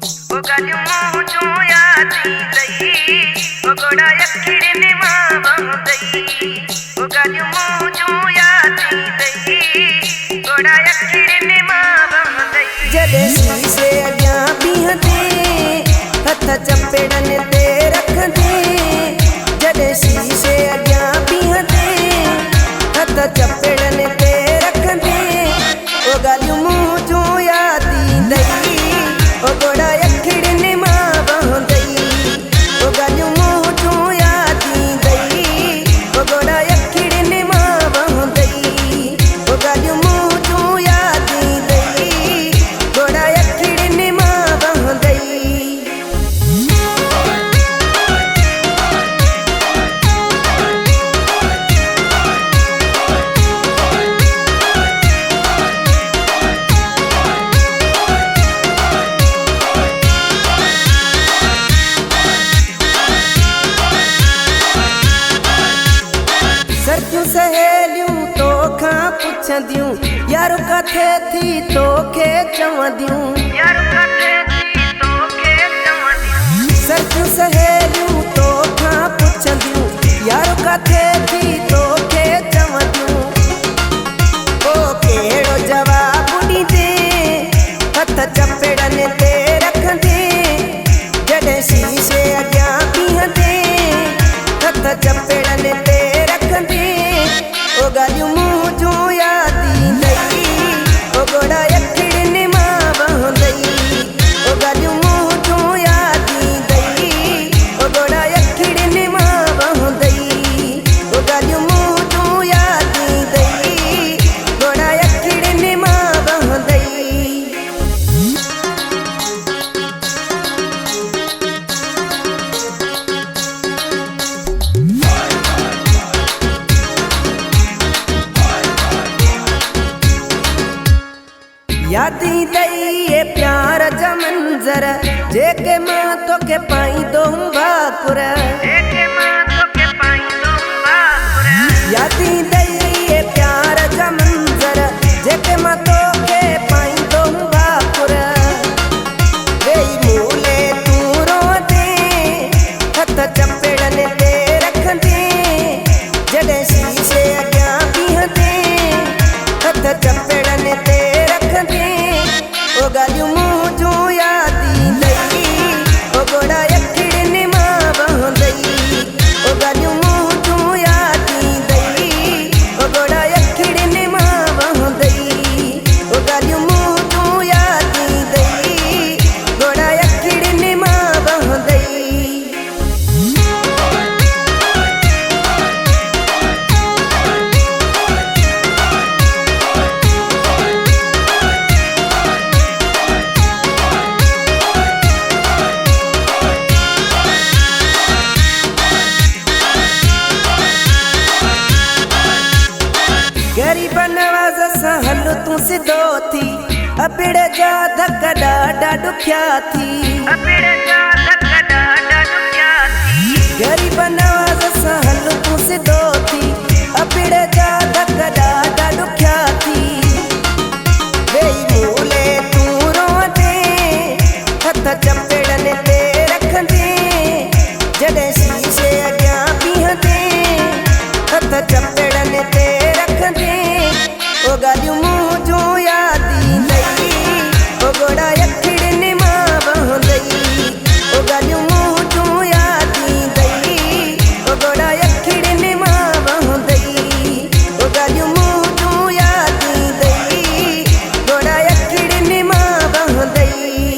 गलियूं मुंहुं जूं यादी दई गोड़ा अखिड़नि मां वहंदई गलियूं मुंहुं जूं यादी दई गोड़ा अखिड़नि मां वहंदई जॾहिं शीशे अॻियां बीहंदे हथ चपेड़नि ते रखंदे जॾहिं शीशे अॻियां बीहंदे हथ चपेड़नि ते रखंदे गलियूं मुंहुं जूं यादी दई गोड़ा अखिड़नि मां वहंदई गलियूं मुंहुं जूं यादी दई गोड़ा अखिड़नि मां वहंदई गलियूं मुंहुं जूं यादी दई गोड़ा अखिड़नि मां वहंदई सर्दियूं सहेलियूं तोखां पुछंदियूं यारो किथे थी तोखे चवंदियूं सर्दियूं सहेलियूं तोखां पुछंदियूं यारो किथे थी तोखे चवंदियूं पोइ कहिड़ो जवाबु ॾींदे हथ चपेड़नि ते रखंदे जॾहिं शीशे अॻियां बीहंदे हथ चपेड़नि ते गलियूं मुंहुं जूं यादी दई गोड़ा अखिड़नि मां वहंदई गलियूं मुंहुं जूं यादी दई गोड़ा अखिड़नि मां वहंदई गलियूं मुंहुं जूं यादी दई गोड़ा अखिड़नि मां वहंदई यादी दई ये प्यार जा मंजर जेके मां तोखे पाईंदो भाकुर यादी दई ये प्यार जा मंजर जेके मां तोखे पाईंदो भाकुर वेई मूले तूं रोंदे हथ चपेड़नि ते रखंदे जॾहिं शीशे अॻियां बीहंदे हथ चपेड़नि ते गलियूं मुंहुं जूं यादी दई गोड़ा अखिड़नि मां वहंदई गलियूं मुंहुं जूं यादी दई गोड़ा अखिड़नि मां वहंदई गलियूं मुंहुं जूं यादी दई गोड़ा अखिड़नि मां वहंदई गरीब नवाज़ सां हल तूं सिधो थी अबिड़ जा धक ॾाढा ॾुखिया थी